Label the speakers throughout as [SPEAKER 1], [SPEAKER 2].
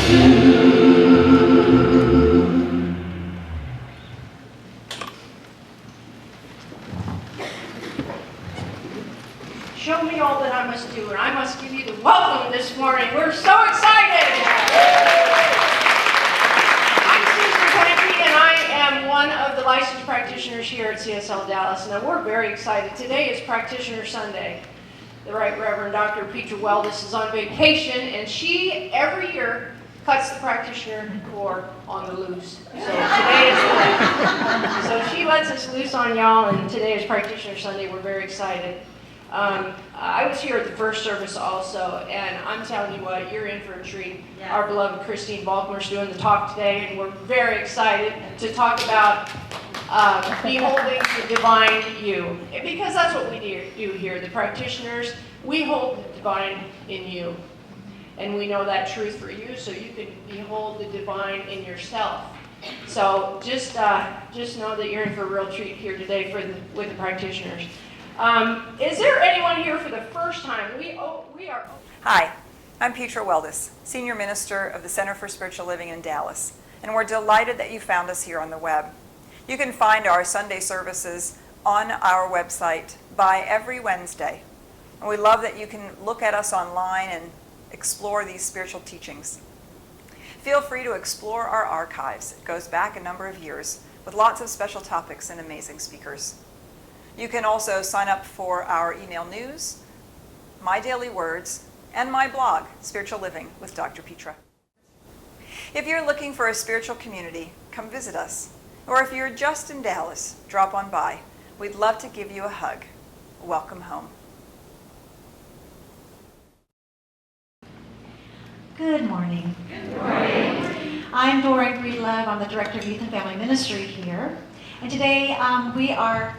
[SPEAKER 1] Show me all that I must do, and I must give you the welcome this morning. We're so excited! I'm Susan Pankey, and I am one of the licensed practitioners here at CSLDallas. Now, we're very excited. Today is Practitioner Sunday. The Right Reverend Dr. Petra Weldis is on vacation, and she, every year, cuts the practitioner cord on the loose. So today is the So she lets us loose on y'all, and today is Practitioner Sunday. We're very excited. I was here at the first service also, and I'm telling you what, you're in for a treat. Yeah. Our beloved Christine Volkmer is doing the talk today, and we're very excited to talk about beholding the divine you. Because that's what we do here. The practitioners, we hold the divine in you. And we know that truth for you, so you can behold the divine in yourself. So just know that you're in for a real treat here today with the practitioners. Is there anyone here for the first time? We are.
[SPEAKER 2] Hi, I'm Petra Weldis, Senior Minister of the Center for Spiritual Living in Dallas, and we're delighted that you found us here on the web. You can find our Sunday services on our website by every Wednesday, and we love that you can look at us online and explore these spiritual teachings. Feel free to explore our archives. It goes back a number of years with lots of special topics and amazing speakers. You can also sign up for our email news, My Daily Words, and my blog, Spiritual Living with Dr. Petra. If you're looking for a spiritual community, come visit us. Or if you're just in Dallas, drop on by. We'd love to give you a hug. Welcome home.
[SPEAKER 3] Good morning.
[SPEAKER 1] Good morning.
[SPEAKER 3] I'm Dora Breedlove. I'm the Director of Youth and Family Ministry here. And today we are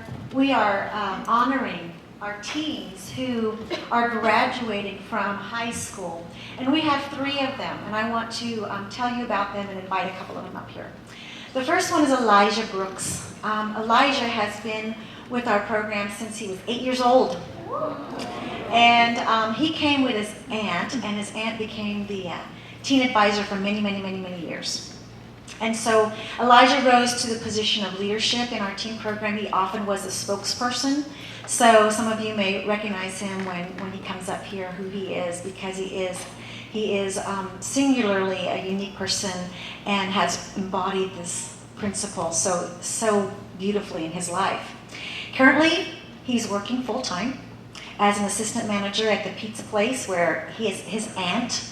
[SPEAKER 3] honoring our teens who are graduating from high school. And we have 3 of them, and I want to tell you about them and invite a couple of them up here. The first one is Elijah Brooks. Elijah has been with our program since he was 8 years old. And he came with his aunt, and his aunt became the teen advisor for many, many, many, many years. And so Elijah rose to the position of leadership in our teen program. He often was a spokesperson. So some of you may recognize him when he comes up here, who he is, because he is singularly a unique person and has embodied this principle so beautifully in his life. Currently, he's working full-time as an assistant manager at the pizza place where his aunt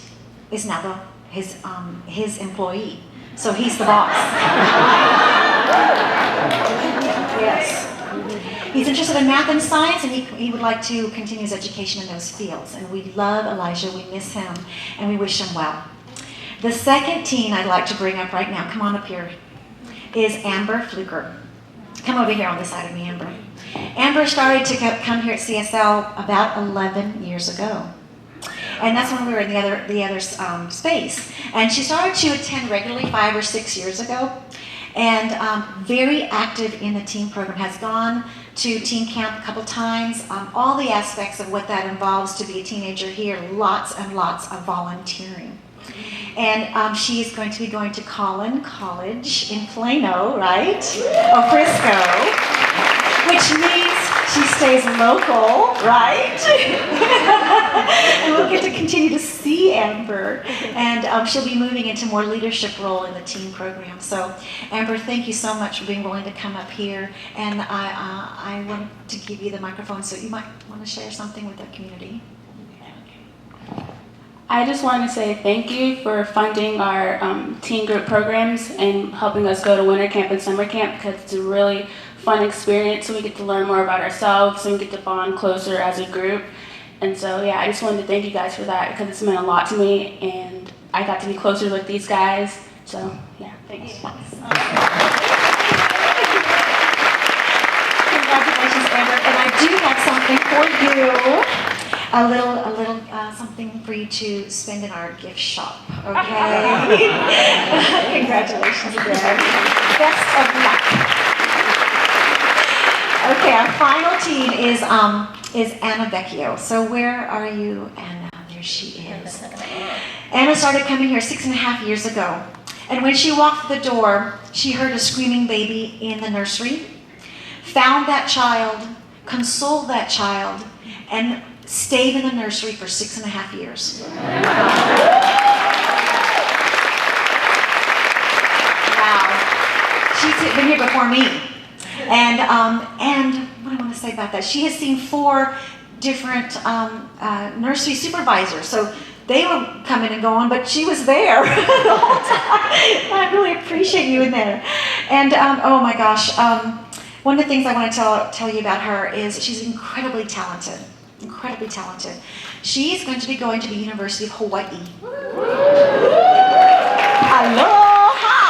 [SPEAKER 3] is now his employee. So he's the boss. Yes. He's interested in math and science, and he would like to continue his education in those fields. And we love Elijah, we miss him, and we wish him well. The second teen I'd like to bring up right now, come on up here, is Amber Fluker. Come over here on this side of me, Amber. Amber started to come here at CSL about 11 years ago. And that's when we were in the other space. And she started to attend regularly 5 or 6 years ago. And very active in the teen program, has gone to teen camp a couple times. All the aspects of what that involves to be a teenager here, lots and lots of volunteering. And she is going to be going to Collin College in Plano, right? Oh, Frisco. Which means she stays local, right? And we'll get to continue to see Amber. And she'll be moving into more leadership role in the teen program. So, Amber, thank you so much for being willing to come up here. And I want to give you the microphone so you might want to share something with the community.
[SPEAKER 4] I just want to say thank you for funding our teen group programs and helping us go to winter camp and summer camp, because it's a really fun experience, so we get to learn more about ourselves and we get to bond closer as a group. And so yeah, I just wanted to thank you guys for that, because it's meant a lot to me and I got to be closer with these guys. So yeah, thanks.
[SPEAKER 3] Congratulations, Amber. And I do have something for you. A little something for you to spend in our gift shop, okay? Congratulations again. Best of luck. Okay, our final teen is Anna Vecchio. So where are you, Anna? here she is. Anna started coming here 6.5 years ago. And when she walked through the door, she heard a screaming baby in the nursery, found that child, consoled that child, and stayed in the nursery for 6.5 years. Wow. She's been here before me. And what do I want to say about that? She has seen 4 different nursery supervisors. So they were coming and going, but she was there the whole time. I really appreciate you in there. And oh my gosh, one of the things I want to tell you about her is she's incredibly talented. Incredibly talented. She's going to be going to the University of Hawaii. Aloha!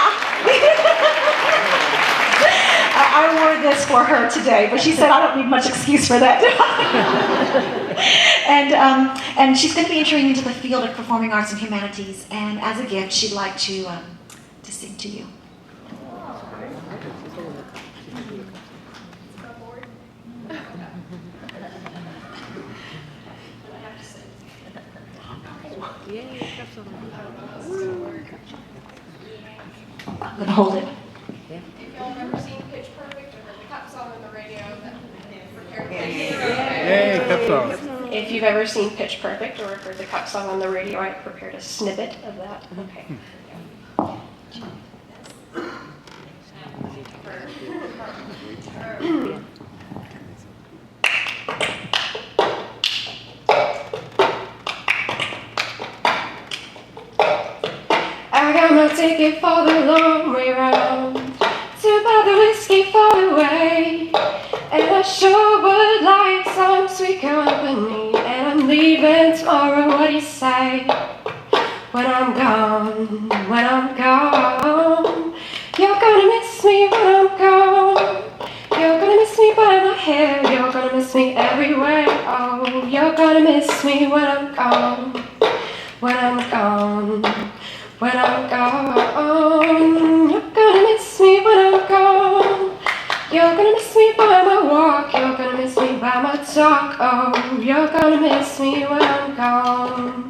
[SPEAKER 3] I wore this for her today, but she said I don't need much excuse for that. And she's going to be entering into the field of performing arts and humanities, and as a gift, she'd like to sing to you. I'm going to hold it.
[SPEAKER 1] If y'all have ever seen Pitch Perfect or heard the cup song on the radio,
[SPEAKER 5] Yay, cup song.
[SPEAKER 1] If you've ever seen Pitch Perfect or heard the cup song on the radio, I prepared a snippet of that. Okay. I got my ticket for the long way round to buy the whiskey far away, and I sure would like some sweet company. And I'm leaving tomorrow. What do you say? When I'm gone, when I'm gone, you're gonna miss me when I'm gone. You're gonna miss me by my hair. You're gonna miss me everywhere. Oh, you're gonna miss me when I'm gone. When I'm gone. When I'm gone, you're gonna miss me when I'm gone. You're gonna miss me by my walk. You're gonna miss me by my talk. Oh, you're gonna miss me when I'm gone.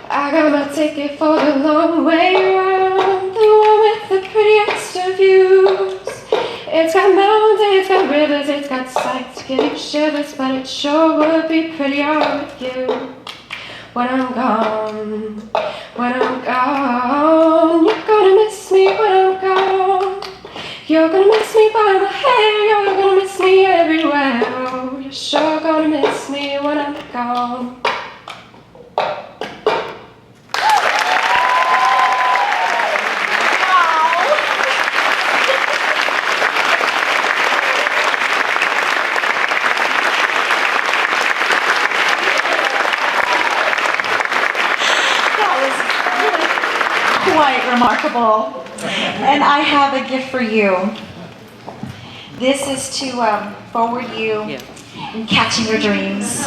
[SPEAKER 1] I got my ticket for the long way round, the one with the prettiest of views. It's got mountains, it's got rivers, it's got sights to give you shivers, but it sure would be prettier with you. When I'm gone, when I'm gone, you're gonna miss me when I'm gone. You're gonna miss me by my hair, you're gonna miss me everywhere. Oh, you're sure gonna miss me when I'm gone.
[SPEAKER 3] Quite remarkable. And I have a gift for you. This is to forward you in catching your dreams.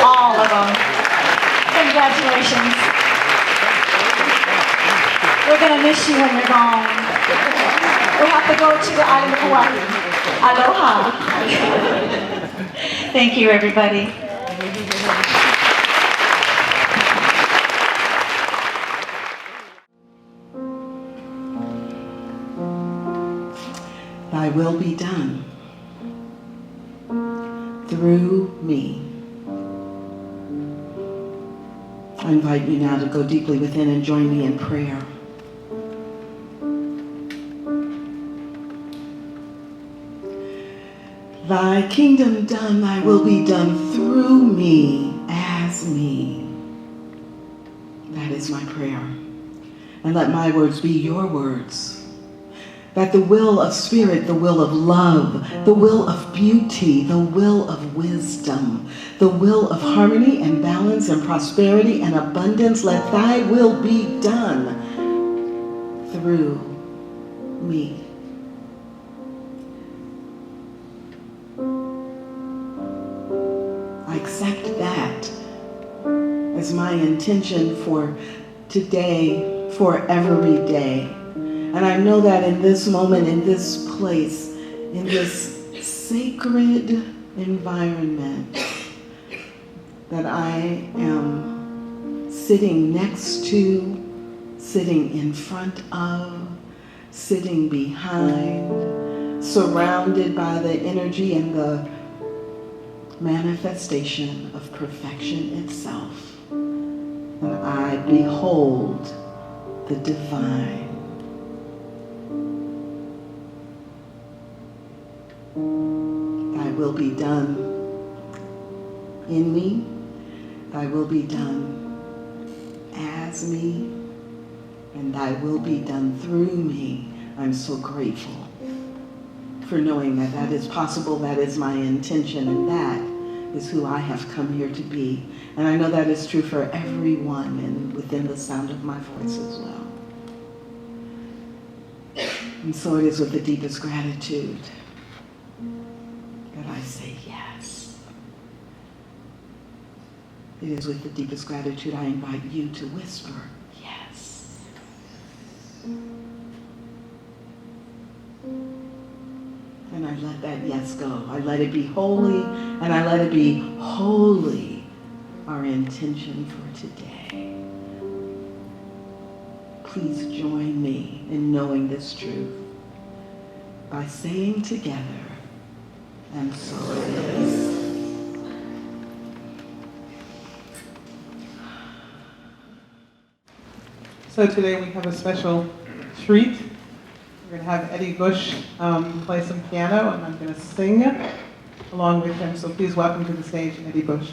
[SPEAKER 3] All of them. Congratulations. We're going to miss you when you're gone. We have to go to the island of Hawaii. Aloha. Thank you, everybody.
[SPEAKER 6] Thy will be done through me. I invite you now to go deeply within and join me in prayer. Thy kingdom done, thy will be done through me, as me. That is my prayer. And let my words be your words. That the will of spirit, the will of love, the will of beauty, the will of wisdom, the will of harmony and balance and prosperity and abundance, let thy will be done through me. I accept that as my intention for today, for every day. And I know that in this moment, in this place, in this sacred environment that I am sitting next to, sitting in front of, sitting behind, surrounded by the energy and the manifestation of perfection itself. And I behold the divine. Thy will be done in me. Thy will be done as me. And thy will be done through me. I'm so grateful for knowing that that is possible, that is my intention, and that is who I have come here to be. And I know that is true for everyone and within the sound of my voice as well. And so it is with the deepest gratitude that I say yes. It is with the deepest gratitude I invite you to whisper yes. And I let that yes go. I let it be holy, and I let it be wholly our intention for today. Please join me in knowing this truth by saying together, and so it is.
[SPEAKER 5] So today we have a special treat. We're going to have Eddie Bush play some piano, and I'm going to sing along with him. So please welcome to the stage Eddie Bush.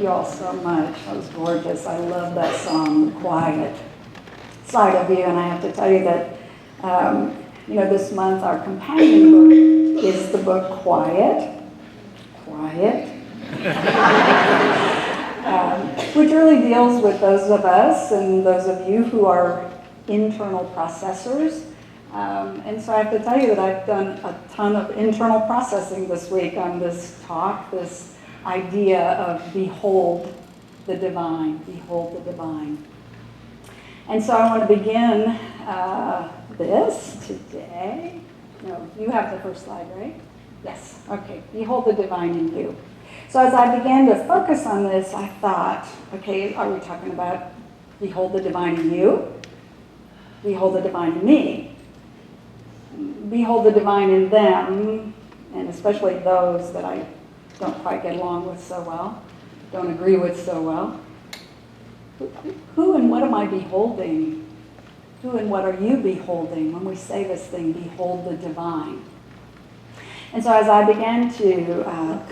[SPEAKER 7] all so much. That was gorgeous. I love that song, The Quiet Side of You. And I have to tell you that, this month our companion book is the book Quiet, which really deals with those of us and those of you who are internal processors. And so I have to tell you that I've done a ton of internal processing this week on this talk, this idea of behold the divine, behold the divine. And so I want to begin this today. No, you have the first slide, right? Yes, okay, behold the divine in you. So as I began to focus on this, I thought, okay, are we talking about behold the divine in you? Behold the divine in me. Behold the divine in them, and especially those that I don't quite get along with so well, don't agree with so well. Who and what am I beholding? Who and what are you beholding when we say this thing, behold the divine? And so as I began to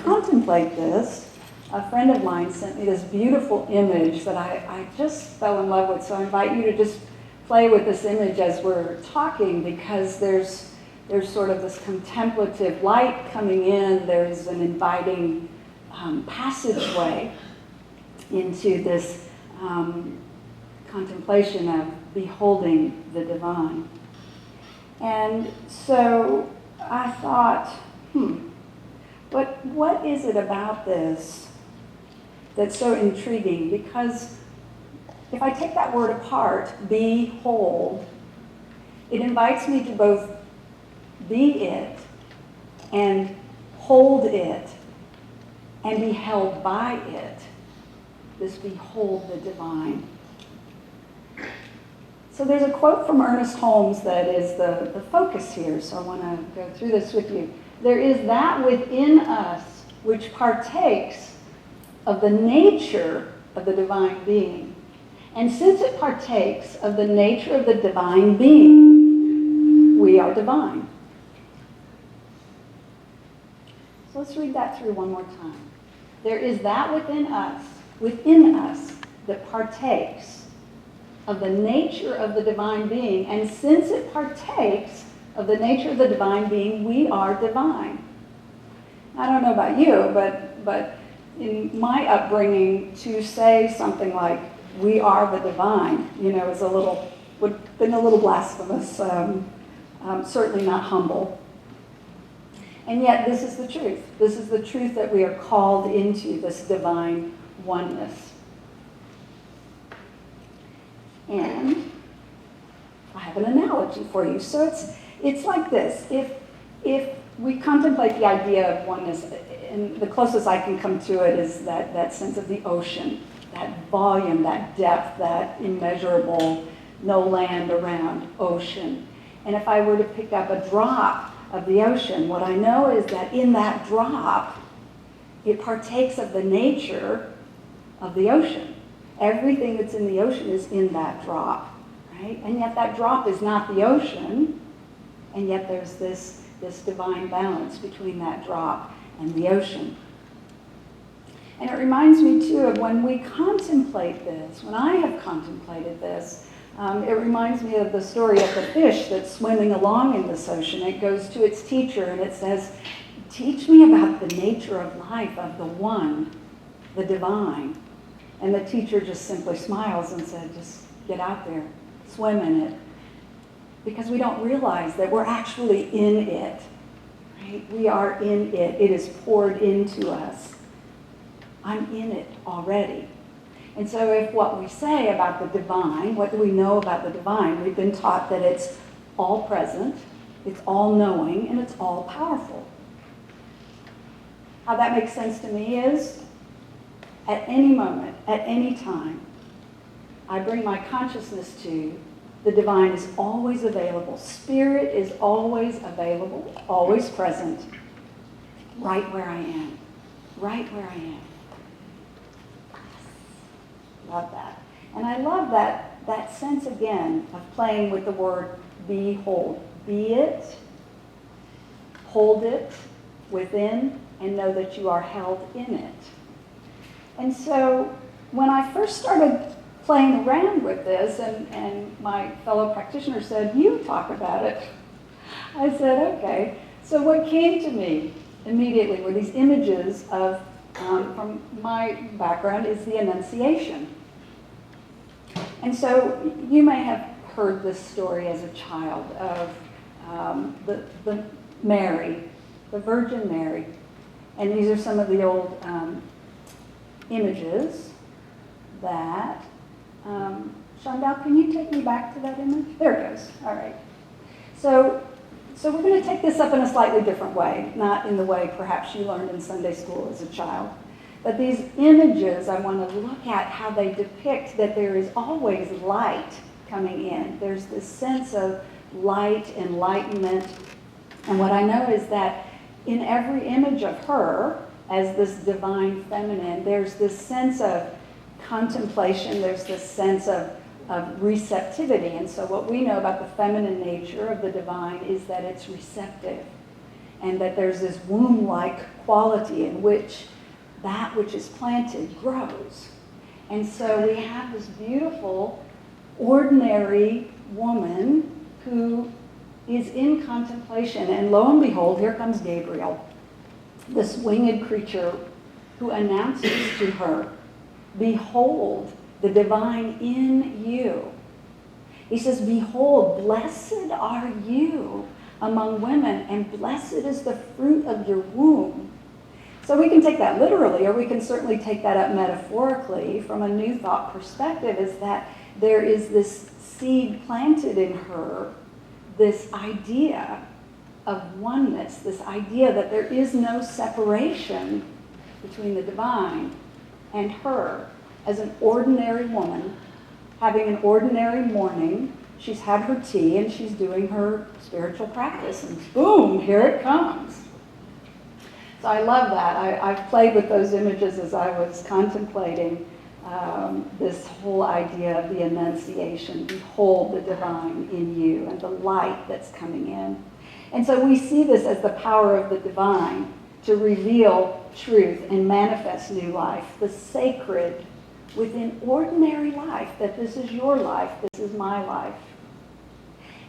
[SPEAKER 7] contemplate this, a friend of mine sent me this beautiful image that I just fell in love with. So I invite you to just play with this image as we're talking, because there's sort of this contemplative light coming in. There's an inviting passageway into this contemplation of beholding the divine. And so I thought, but what is it about this that's so intriguing? Because if I take that word apart, behold, it invites me to both be it and hold it and be held by it. This behold the divine. So there's a quote from Ernest Holmes that is the focus here, so I want to go through this with you. There is that within us which partakes of the nature of the divine being. And since it partakes of the nature of the divine being, we are divine. So let's read that through one more time. There is that within us that partakes of the nature of the divine being. And since it partakes of the nature of the divine being, we are divine. I don't know about you, but in my upbringing, to say something like, we are the divine, would have been a little blasphemous, certainly not humble. And yet this is the truth. This is the truth that we are called into, this divine oneness. And I have an analogy for you. So it's like this. If we contemplate the idea of oneness, and the closest I can come to it is that sense of the ocean, that volume, that depth, that immeasurable, no land around ocean. And if I were to pick up a drop of the ocean, what I know is that in that drop, it partakes of the nature of the ocean. Everything that's in the ocean is in that drop, right? And yet that drop is not the ocean, and yet there's this divine balance between that drop and the ocean. And it reminds me, too, of when we contemplate this, when I have contemplated this, it reminds me of the story of the fish that's swimming along in this ocean. It goes to its teacher and it says, teach me about the nature of life, of the one, the divine. And the teacher just simply smiles and said, just get out there, swim in it. Because we don't realize that we're actually in it, right? We are in it. It is poured into us. I'm in it already. And so if what we say about the divine, what do we know about the divine? We've been taught that it's all present, it's all knowing, and it's all powerful. How that makes sense to me is, at any moment, at any time, I bring my consciousness to, the divine is always available. Spirit is always available, always present, right where I am. Right where I am. Love that. And I love that sense, again, of playing with the word behold. Be it, hold it within, and know that you are held in it. And so when I first started playing around with this, and my fellow practitioner said, "You talk about it," I said, okay. So what came to me immediately were these images of, from my background, is the Annunciation. And so you may have heard this story as a child of the Mary, the Virgin Mary. And these are some of the old images that, Shondell, can you take me back to that image? There it goes, all right. So we're going to take this up in a slightly different way, not in the way perhaps you learned in Sunday school as a child. But these images, I want to look at how they depict that there is always light coming in. There's this sense of light, enlightenment. And what I know is that in every image of her, as this divine feminine, there's this sense of contemplation, there's this sense of receptivity. And so what we know about the feminine nature of the divine is that it's receptive, and that there's this womb-like quality in which that which is planted grows. And so we have this beautiful, ordinary woman who is in contemplation, and lo and behold, here comes Gabriel, this winged creature who announces to her, "Behold, the divine in you." He says, "Behold, blessed are you among women, and blessed is the fruit of your womb." So we can take that literally, or we can certainly take that up metaphorically from a New Thought perspective, is that there is this seed planted in her, this idea of oneness, this idea that there is no separation between the divine and her. As an ordinary woman, having an ordinary morning, she's had her tea and she's doing her spiritual practice, and boom, here it comes. So I love that. I've played with those images as I was contemplating this whole idea of the Annunciation. Behold the divine in you, and the light that's coming in. And so we see this as the power of the divine to reveal truth and manifest new life, the sacred within ordinary life, that this is your life, this is my life.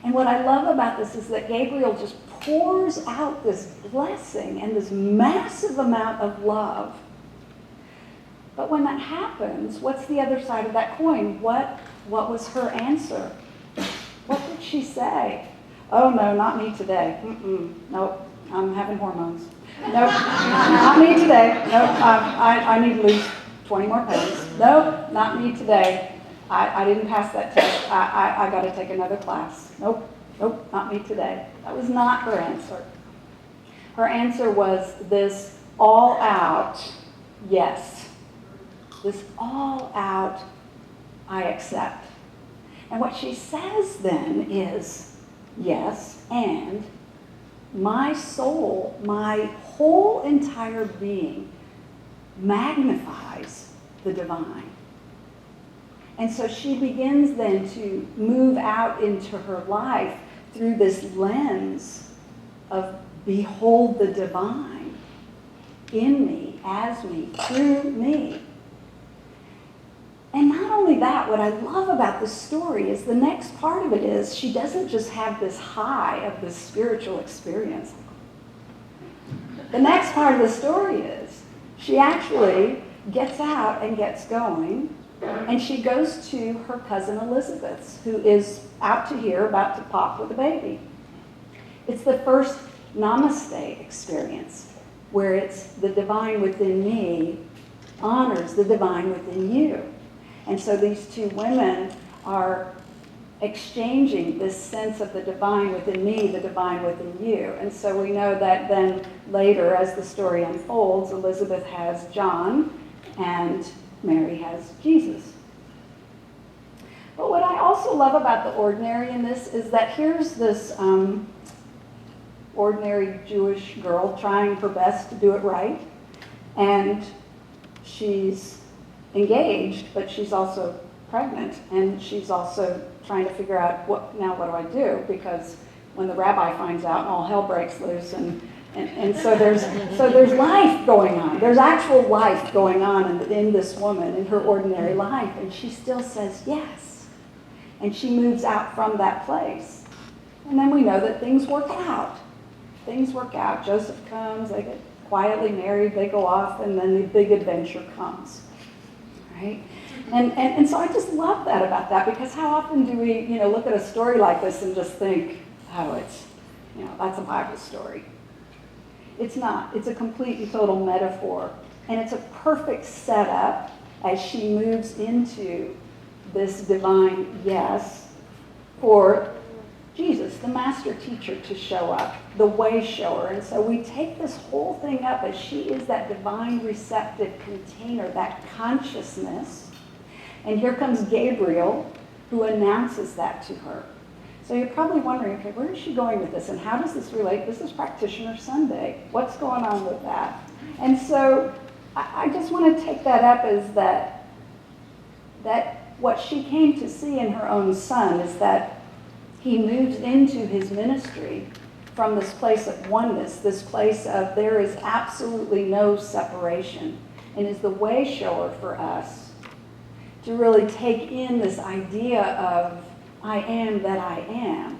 [SPEAKER 7] And what I love about this is that Gabriel just pours out this blessing and this massive amount of love. But when that happens, what's the other side of that coin? What was her answer? What did she say? "Oh no, not me today. Nope, I'm having hormones. Nope, not me today. Nope, I need to lose 20 more pounds. Nope, not me today. I didn't pass that test. I got to take another class. Nope, not me today." That was not her answer. Her answer was this all-out yes. This all-out I accept. And what she says then is, yes, and my soul, my whole entire being magnifies the divine. And so she begins then to move out into her life through this lens of behold the divine in me, as me, through me. And not only that, what I love about this story is the next part of it is she doesn't just have this high of this spiritual experience. The next part of the story is she actually gets out and gets going, and she goes to her cousin Elizabeth's, who is out to here about to pop with a baby. It's the first namaste experience, where it's the divine within me honors the divine within you. And so these two women are exchanging this sense of the divine within me, the divine within you. And so we know that then later, as the story unfolds, Elizabeth has John and Mary has Jesus. But what I also love about the ordinary in this is that here's this ordinary Jewish girl trying her best to do it right. And she's engaged, but she's also pregnant, and she's also trying to figure out what do I do? Because when the rabbi finds out and all hell breaks loose and And so there's life going on. There's actual life going on in this woman, in her ordinary life. And she still says yes. And she moves out from that place. And then we know that things work out. Things work out. Joseph comes, they get quietly married, they go off, and then the big adventure comes. Right? And so I just love that about that, because how often do we, look at a story like this and just think, oh, it's, that's a Bible story. It's not. It's a complete and total metaphor. And it's a perfect setup as she moves into this divine yes for Jesus, the master teacher, to show up, the way shower. And so we take this whole thing up as she is that divine receptive container, that consciousness. And here comes Gabriel, who announces that to her. So you're probably wondering, okay, where is she going with this? And how does this relate? This is Practitioner Sunday. What's going on with that? And so I just want to take that up as that what she came to see in her own son is that he moves into his ministry from this place of oneness, this place of there is absolutely no separation, and is the way shower for us to really take in this idea of I am that I am.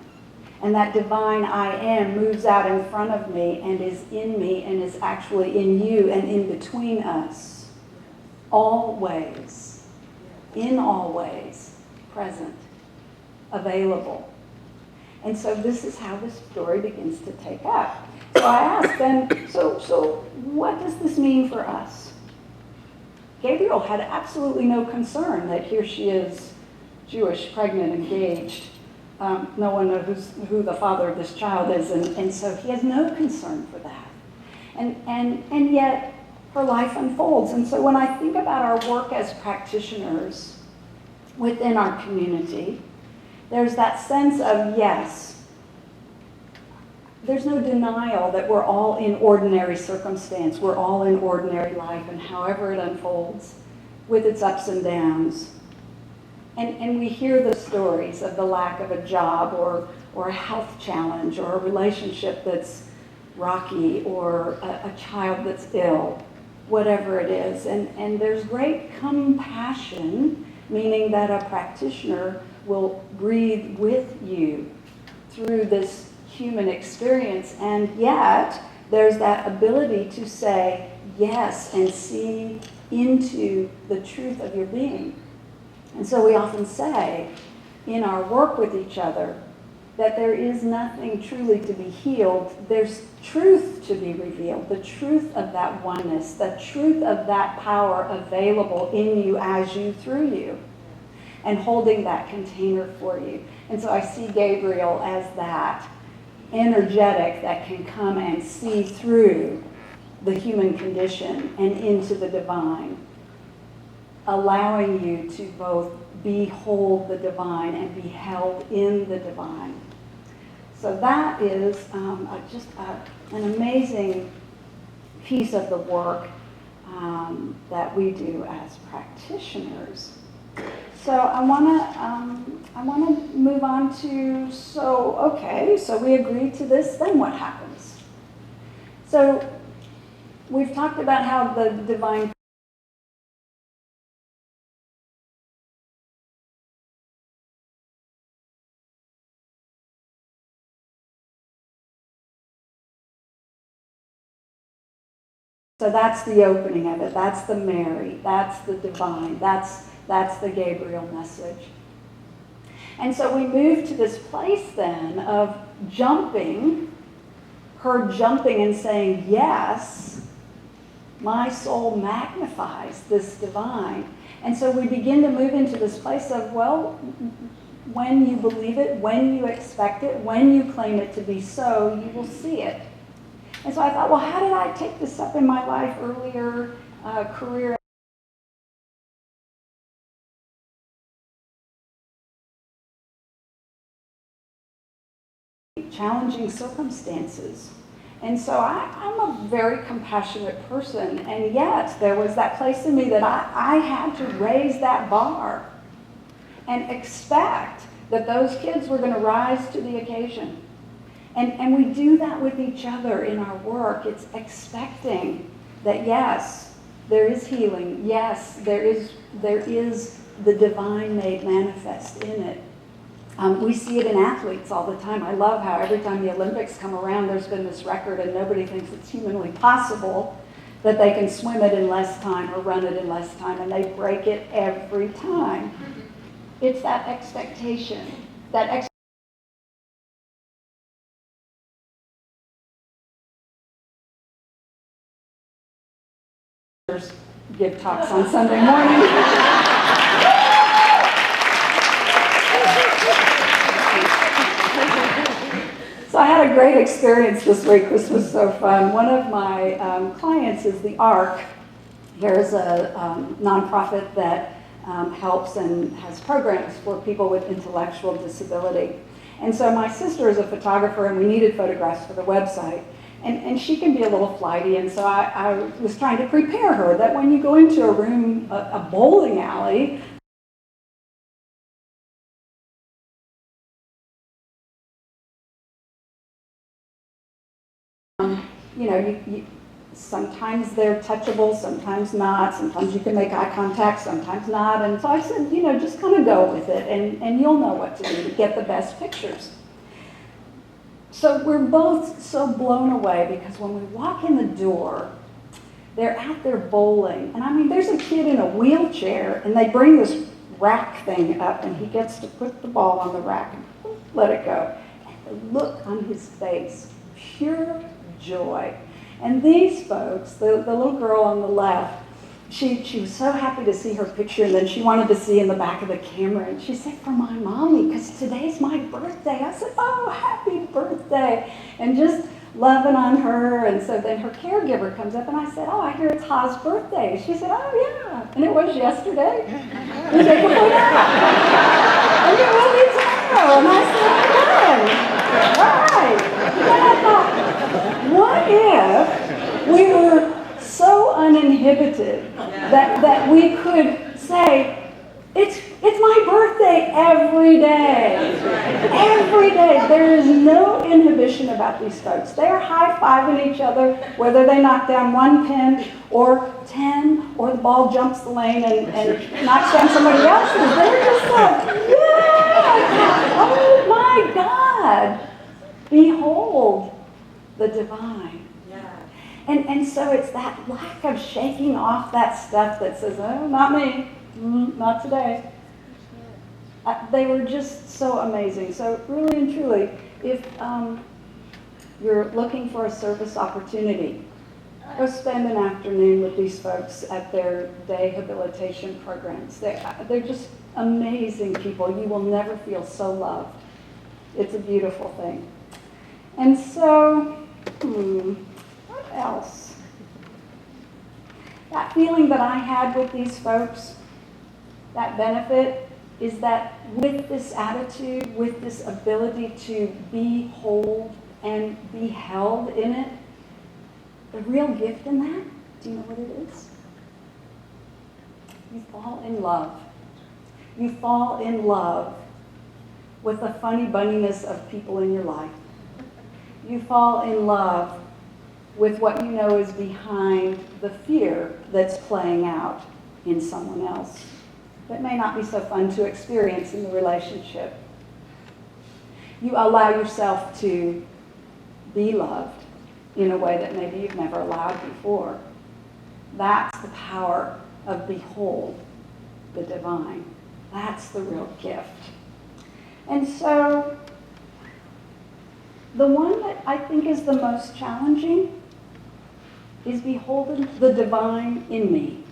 [SPEAKER 7] And that divine I am moves out in front of me and is in me and is actually in you and in between us. Always, in all ways, present, available. And so this is how the story begins to take up. So I asked then, so what does this mean for us? Gabriel had absolutely no concern that here she is, Jewish, pregnant, engaged. No one knows who the father of this child is, and so he has no concern for that. And yet her life unfolds. And so when I think about our work as practitioners within our community, there's that sense of yes. There's no denial that we're all in ordinary circumstance. We're all in ordinary life, and however it unfolds with its ups and downs. And we hear the stories of the lack of a job or a health challenge or a relationship that's rocky or a child that's ill, whatever it is. And there's great compassion, meaning that a practitioner will breathe with you through this human experience. And yet, there's that ability to say yes and see into the truth of your being. And so we often say in our work with each other that there is nothing truly to be healed. There's truth to be revealed, the truth of that oneness, the truth of that power available in you, as you, through you, and holding that container for you. And so I see Gabriel as that energetic that can come and see through the human condition and into the divine, allowing you to both behold the divine and be held in the divine. So that is just an amazing piece of the work that we do as practitioners. So I want to move on to, so we agreed to this, then what happens? So we've talked about how the divine So that's the opening of it. That's the Mary. That's the divine. That's the Gabriel message. And so we move to this place then of jumping, her jumping and saying, yes, my soul magnifies this divine. And so we begin to move into this place of, well, when you believe it, when you expect it, when you claim it to be so, you will see it. And so I thought, well, how did I take this up in my life earlier, career? Challenging circumstances. And so I'm a very compassionate person, and yet there was that place in me that I had to raise that bar and expect that those kids were going to rise to the occasion. And we do that with each other in our work. It's expecting that, yes, there is healing. Yes, there is the divine made manifest in it. We see it in athletes all the time. I love how every time the Olympics come around, there's been this record and nobody thinks it's humanly possible that they can swim it in less time or run it in less time, and they break it every time. It's that expectation, give talks on Sunday morning. So I had a great experience this week. This was so fun. One of my clients is the ARC. There's a nonprofit that helps and has programs for people with intellectual disability. And so my sister is a photographer, and we needed photographs for the website. And she can be a little flighty, and so I was trying to prepare her that when you go into a room, a bowling alley, sometimes they're touchable, sometimes not, sometimes you can make eye contact, sometimes not. And so I said, just kind of go with it, and you'll know what to do to get the best pictures. So we're both so blown away because when we walk in the door, they're out there bowling. And I mean, there's a kid in a wheelchair, and they bring this rack thing up, and he gets to put the ball on the rack and let it go. And the look on his face, pure joy. And these folks, the little girl on the left, she was so happy to see her picture, and then she wanted to see in the back of the camera, and she said, for my mommy, because today's my birthday. I said, oh, happy birthday, and just loving on her. And so then her caregiver comes up, and I said, oh, I hear it's Ha's birthday. She said, oh, yeah, and it was yesterday, the day before that, and it will be tomorrow. And I said, good, all right. And I thought, what if we were so uninhibited that we could say, it's my birthday every day. Every day. There is no inhibition about these folks. They're high-fiving each other, whether they knock down one pin or 10, or the ball jumps the lane and knocks down somebody else's. They're just like, yeah! Oh my God! Behold the divine. And so it's that lack of shaking off that stuff that says, oh, not me, not today. They were just so amazing. So really and truly, if you're looking for a service opportunity, go spend an afternoon with these folks at their day habilitation programs. They're just amazing people. You will never feel so loved. It's a beautiful thing. And so, what else? That feeling that I had with these folks, that benefit, is that with this attitude, with this ability to be whole and be held in it, the real gift in that, do you know what it is? You fall in love. You fall in love with the funny bunniness of people in your life. You fall in love with what you know is behind the fear that's playing out in someone else that may not be so fun to experience in the relationship. You allow yourself to be loved in a way that maybe you've never allowed before. That's the power of behold the divine. That's the real gift. And so, the one that I think is the most challenging is beholding the divine in me.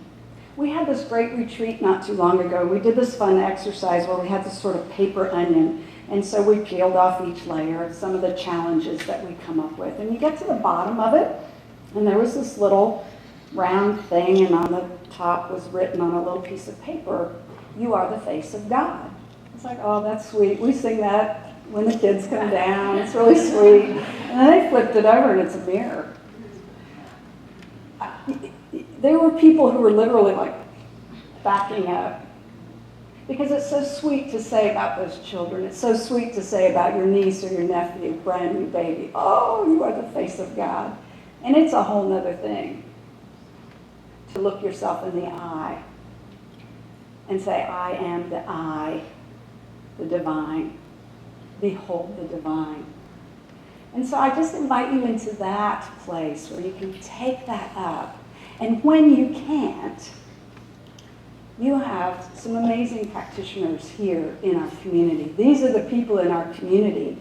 [SPEAKER 7] We had this great retreat not too long ago. We did this fun exercise where we had this sort of paper onion. And so we peeled off each layer of some of the challenges that we come up with. And you get to the bottom of it, and there was this little round thing, and on the top was written on a little piece of paper, "You are the face of God." It's like, oh, that's sweet. We sing that when the kids come down. It's really sweet. And then they flipped it over, and it's a mirror. There were people who were literally like backing up. Because it's so sweet to say about those children. It's so sweet to say about your niece or your nephew, brand new baby, oh, you are the face of God. And it's a whole nother thing to look yourself in the eye and say, I am the I, the divine. Behold the divine. And so I just invite you into that place where you can take that up. And when you can't, you have some amazing practitioners here in our community. These are the people in our community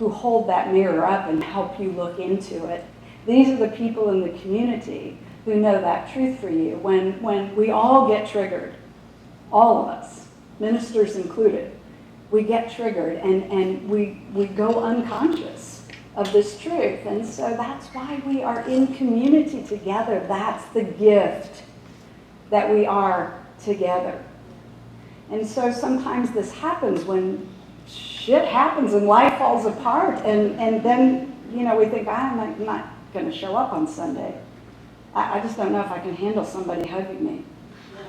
[SPEAKER 7] who hold that mirror up and help you look into it. These are the people in the community who know that truth for you. When we all get triggered, all of us, ministers included, we get triggered and we go unconscious of this truth. And so that's why we are in community together. That's the gift that we are together. And so sometimes this happens when shit happens and life falls apart, and then, we think, I'm not going to show up on Sunday. I just don't know if I can handle somebody hugging me.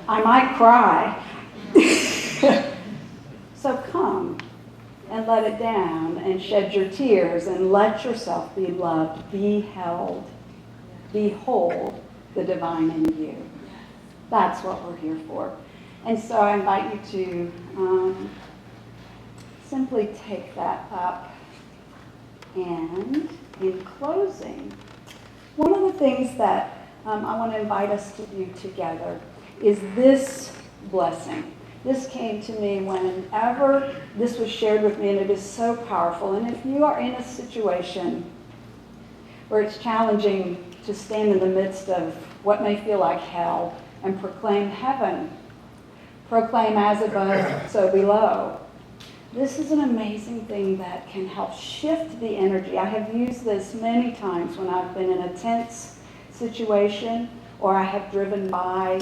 [SPEAKER 7] I might cry. So come and let it down and shed your tears and let yourself be loved, be held, behold the divine in you. That's what we're here for. And so I invite you to simply take that up. And in closing, one of the things that I want to invite us to do together is this blessing. This came to me whenever this was shared with me, and it is so powerful. And if you are in a situation where it's challenging to stand in the midst of what may feel like hell and proclaim heaven, proclaim as above, so below, this is an amazing thing that can help shift the energy. I have used this many times when I've been in a tense situation, or I have driven by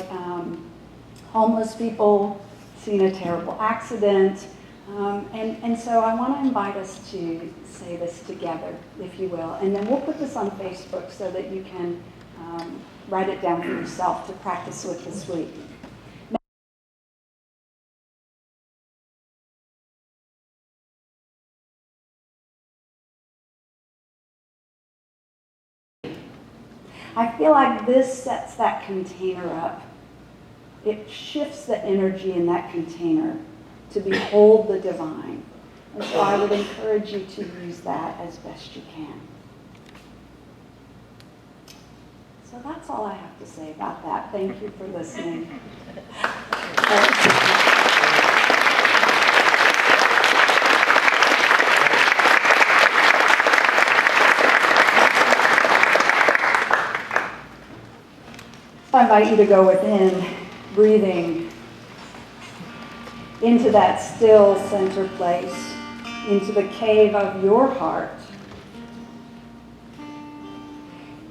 [SPEAKER 7] homeless people, seen a terrible accident. And so I want to invite us to say this together, if you will. And then we'll put this on Facebook so that you can write it down for yourself to practice with this week. I feel like this sets that container up. It shifts the energy in that container to behold the divine. And so I would encourage you to use that as best you can. So that's all I have to say about that. Thank you for listening. I invite you to go within, breathing into that still center place, into the cave of your heart,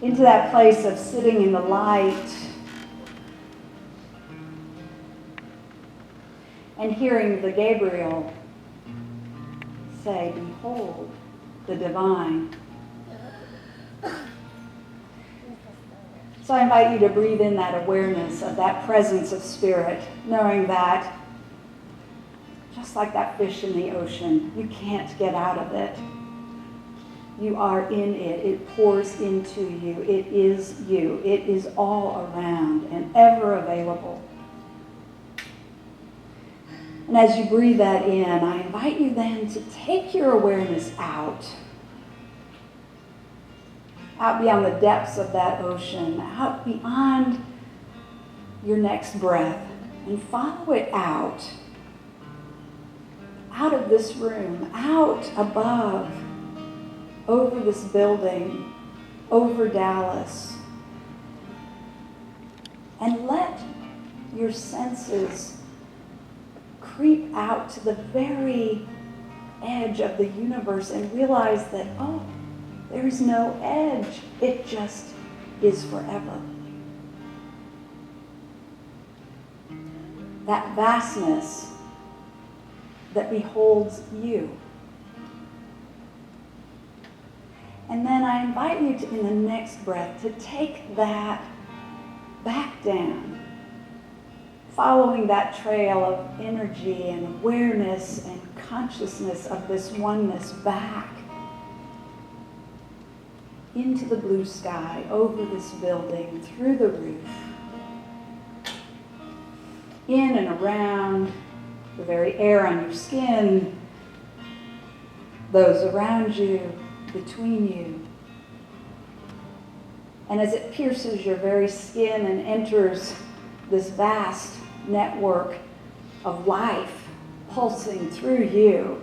[SPEAKER 7] into that place of sitting in the light and hearing the Gabriel say, behold the divine. So I invite you to breathe in that awareness of that presence of spirit, knowing that just like that fish in the ocean, you can't get out of it. You are in it. It pours into you. It is you. It is all around and ever available. And as you breathe that in, I invite you then to take your awareness out beyond the depths of that ocean, out beyond your next breath, and follow it out of this room, out above, over this building, over Dallas, and let your senses creep out to the very edge of the universe and realize that, oh, there's no edge. It just is forever. That vastness that beholds you. And then I invite you to, in the next breath, to take that back down following that trail of energy and awareness and consciousness of this oneness back into the blue sky, over this building, through the roof, in and around the very air on your skin, those around you, between you. And as it pierces your very skin and enters this vast network of life pulsing through you,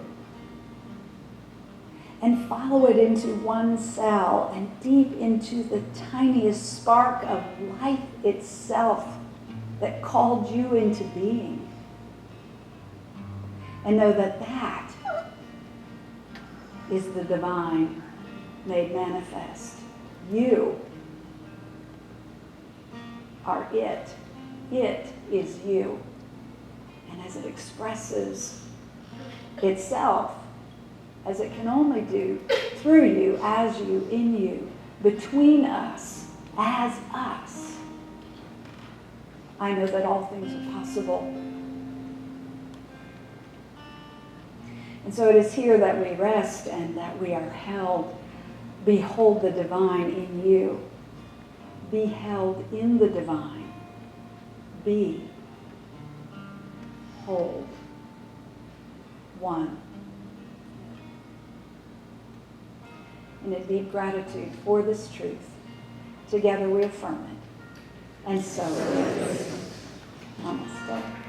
[SPEAKER 7] and follow it into one cell and deep into the tiniest spark of life itself that called you into being. And know that that is the divine made manifest. You are it. It is you. And as it expresses itself, as it can only do, through you, as you, in you, between us, as us, I know that all things are possible. And so it is here that we rest and that we are held. Behold the divine in you. Be held in the divine. Be. Hold. One. In a deep gratitude for this truth, together we affirm it. And so it is. Namaste.